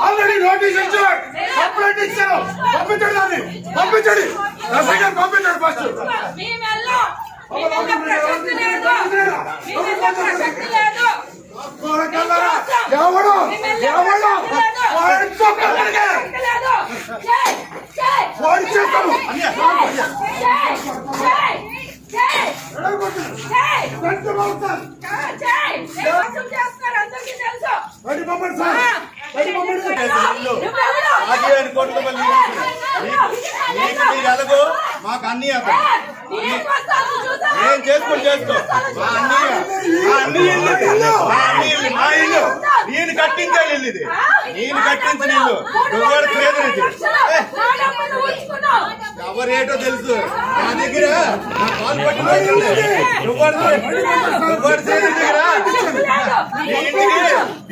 Already notice ఇచ్చారు, complaint ఇచ్చారు, పంపించండి, పంపించండి, పంపించండి ఫస్ట్. ఎవడు ఎవడు మాకు అన్నీ ఏం చేసుకొని చేసుకో. మా ఇల్లు నేను కట్టించే ఇల్లు, ఇది నేను కట్టించిన ఇల్లు. ఎవరేటో తెలుసు, నా దగ్గర నా కాలు పట్టిన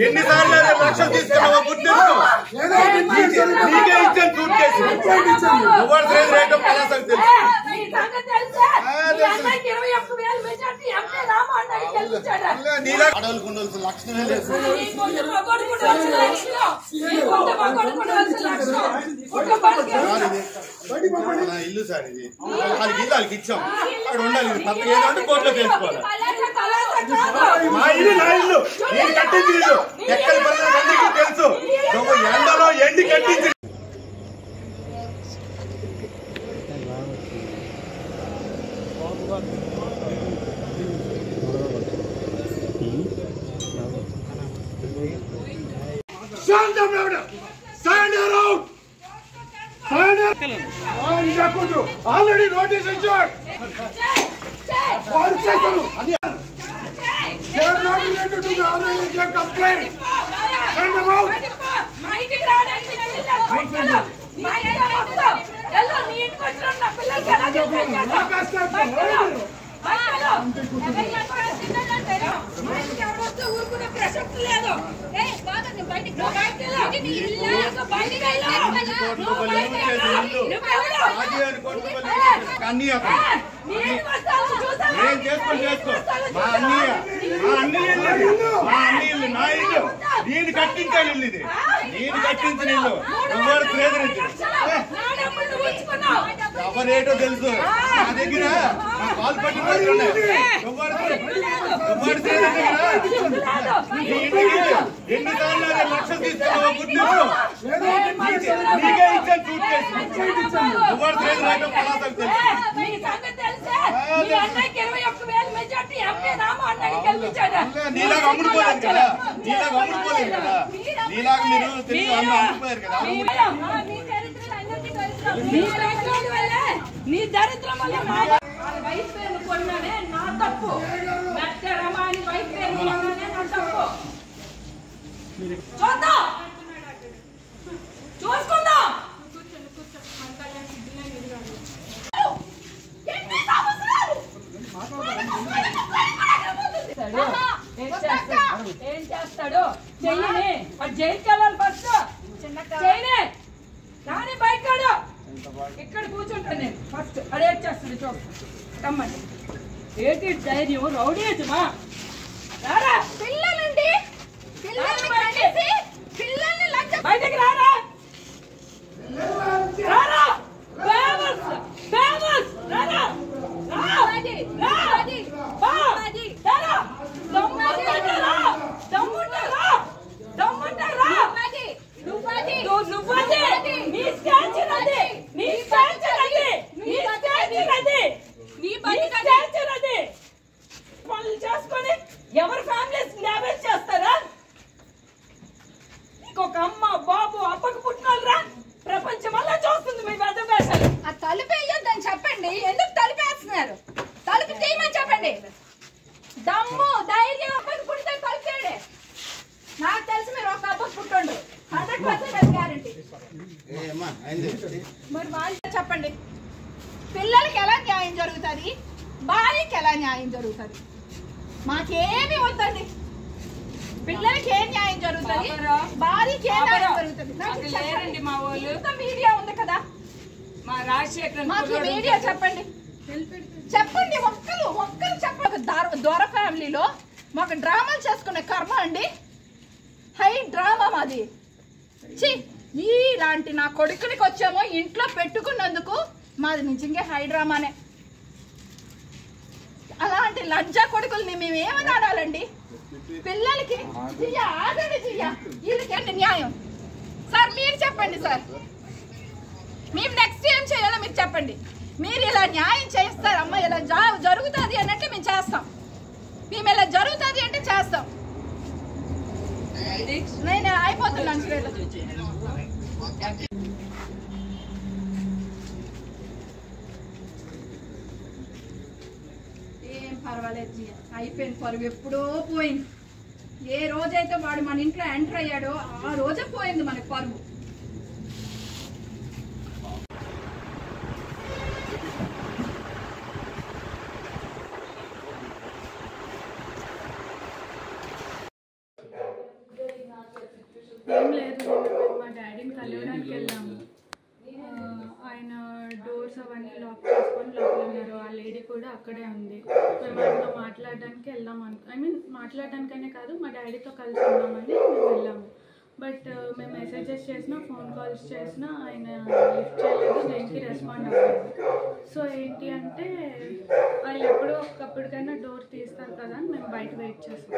ఎన్నిసార్లు లక్షలు తీసుకున్నావో గుర్తించు. నీకే ఇచ్చాను సూట్ కేసు. ఎవరు రేటో పలాసకు తెలుసు. నీలా అడవులకు ఉండవలసిన లక్షణమే లేదు. ఇల్లు సార్ ఇది, వాళ్ళకి ఇల్లు వాళ్ళకి ఇచ్చాం, అక్కడ ఉండాలి. తప్ప ఏదంటే కోర్టులో తెలుసుకోవాలి. మా ఇల్లు నా ఇల్లు, నేను కట్టించిన ఇల్లు. ఎక్కడ అందరికీ తెలుసు. ఎండలో ఎండి కట్టించి ఆల్రెడీ నోటీస్ ఇచ్చారు. కంప్లైంట్ ప్రసక్తి లేదు. ఏం చేసుకొని చేసుకో. మా అన్ని ఇల్లు నా ఇల్లు, నేను కట్టించే ఇల్లు, ఇది నేను కట్టించిన ఇల్లు. ఎవరు ఎవరేటో తెలుసు, నా దగ్గర నా కాలు పట్టిన ఎన్నిసార్లు లక్షలు తీసుకున్నావో గుర్తించు. నీకే ఇచ్చాను సూట్ కేసు. ఎవరు రేటో పలాసకు తెలుసు. నీలాగా అమ్ముడుపోలేదు కదా, నీలాగా అమ్ముడుపోలేదు కదా, నీలాగా మీరు తెలుగు అమ్ముడుపోయారు కదా. నీ దరిద్రం వల్ల నా వైఫ్ పేరు కొన్నానే నా తప్పు. మెట్ట రమాని వైఫ్ పేరు కొన్నానే నా తప్పు. చూద్దాం, చూసుకుందాం. ఏం చేస్తాడు చెయ్యని, జైలుకి వెళ్ళాలి ఫస్ట్. చేయనే కానీ బయటకాడు. ఇక్కడ కూర్చుంటాను నేను ఫస్ట్. అదే చేస్తాడు చూడమ్మని. ఏంటి ధైర్యం, రౌడీజమా? రారా పిల్లలండి, పిల్లల్ని బయటకి రారా, రారా పనులు చేసుకొని ఎవరి ఫ్యామిలీస్ డ్యామేజ్ చేస్తారా? ఒక అమ్మ బాబు అప్పకు పుట్టినరా ప్రపంచం వల్ల చూస్తుంది మీ పెద్ద వేషాలు. ఆ తలుపు వేయొద్దని చెప్పండి. ఎందుకు తలుపేస్తున్నారు? తలుపు తీయమని చెప్పండి. దమ్ము ధైర్యం అప్పకు పుడితే తలుపేడే. నాకు తెలిసి మీరు ఒక అప్పకు పుట్టుండ్రు 100% గ్యారంటీ. మరి వాళ్ళు చెప్పండి, పిల్లలకి ఎలా న్యాయం జరుగుతుంది, భార్యకి ఎలా న్యాయం జరుగుతుంది? మాకేమి వద్దండి. పిల్లలకి ఏం న్యాయం జరుగుతుంది, భార్యకి ఏ న్యాయం జరుగుతుంది? మా వాళ్ళు మీడియా ఉంది కదా, మా రాజశేఖర్ మాకు మీడియా చెప్పండి, చెప్పండి. ఒక్కరు చెప్పండి. దొర ఫ్యామిలీలో మాకు డ్రామాలు చేసుకునే కర్మ అండి. మాది. ఛీ, ఇలాంటి నా కొడుకునికి వచ్చామో ఇంట్లో పెట్టుకున్నందుకు మాది నిజంగా హైడ్రామానే. అలాంటి లంచా కొడుకుల్ని మేము ఏమని ఆడాలండి? పిల్లలకి ఆగండి వీళ్ళకేంటి న్యాయం? సార్ మీరు చెప్పండి సార్, మేము నెక్స్ట్ ఏం చేయాలో మీరు చెప్పండి. మీరు ఇలా న్యాయం చేస్తారు, అమ్మ ఇలా జరుగుతుంది అని అంటే మేము చేస్తాం. మేము ఇలా జరుగుతుంది అంటే చేస్తాం. నేను అయిపోతున్నాను. ఏం పర్వాలేదు, అయిపోయింది పరువు, ఎప్పుడో పోయింది. ఏ రోజైతే వాడు మన ఇంట్లో ఎంటర్ అయ్యాడో ఆ రోజే పోయింది మనకి పరువు. ఏం లేదు, మా డాడీని కలవడానికి వెళ్ళాము. ఆయన డోర్స్ అవన్నీ లాక్ చేసుకొని లోపల ఉన్నారు. ఆ లేడీ కూడా అక్కడే ఉంది. మేము ఆయనతో మాట్లాడడానికి వెళ్దాం మాట్లాడడానికనే కాదు, మా డాడీతో కలిసి ఉన్నామని మేము వెళ్ళాము. బట్ మేము మెసేజెస్ చేసినా, ఫోన్ కాల్స్ చేసినా ఆయన లిఫ్ట్ చేయలేదు, దేనికి రెస్పాండ్ అవ్వలేదు. సో ఏంటి అంటే వాళ్ళు ఎప్పుడో ఒకప్పటికైనా డోర్ తీస్తారు కదా అని మేము బయట వెయిట్ చేస్తాం.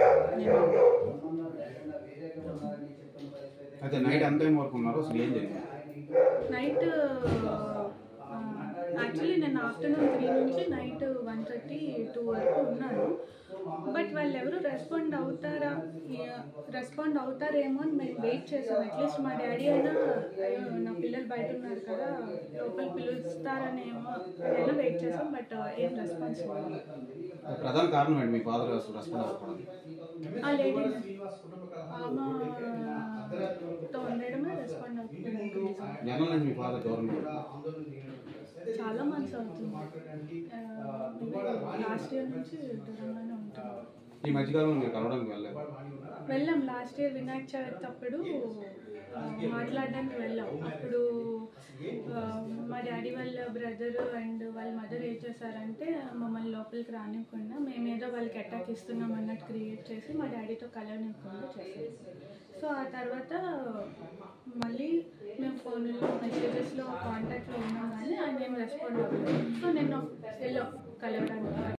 అయితే నైట్ ఎంత టైం వరకు ఉన్నారు? అసలు ఏం జరిగింది? నైట్ యాక్చువల్లీ నేను ఆఫ్టర్నూన్ 3 నుంచి నైట్ 1:30, 2 వరకు ఉన్నాను. బట్ వాళ్ళు ఎవరు రెస్పాండ్ అవుతారేమో అని మేము వెయిట్ చేసాం. అట్లీస్ట్ మా డాడీ అయినా నా పిల్లలు బయట ఉన్నారు కదా, లోపల పిలుస్తారనేమో అయినా వెయిట్ చేసాం. బట్ ఏం రెస్పాన్స్ లేదు. ప్రధాన కారణం ఏంటి మీ ఫాదర్ రెస్పాండ్ అవ్వకపోవడం? ఆ లేడీ ఆమెతో ఉండడమే రెస్పాండ్ అవుతుంది. జనరల్ నుంచి మీ ఫాదర్ దూరంగా చాలా మంత్స్ అవుతుంది. లాస్ట్ ఇయర్ నుంచి దూరంగానే ఉంటున్నాం. ఈ మధ్యకాలంలో మీరు కలవడానికి వెళ్ళాం. లాస్ట్ ఇయర్ వినాయక చవితి అప్పుడు మాట్లాడడానికి వెళ్ళాం. అప్పుడు మా డాడీ వాళ్ళ బ్రదర్ అండ్ వాళ్ళ మదర్ ఏం చేశారంటే మమ్మల్ని లోపలికి రానివ్వకుండా మేమేదో వాళ్ళకి అటాక్ ఇస్తున్నాం అన్నట్టు క్రియేట్ చేసి మా డాడీతో కలవనివ్వకుండా చేశారు. సో ఆ తర్వాత మళ్ళీ మేము ఫోన్లో మెసేజెస్లో కాంటాక్ట్లో ఉన్నాం కానీ ఆయన ఏం రెస్పాండ్ అవ్వలేదు. సో నేను వెళ్ళాం కలవడానికి.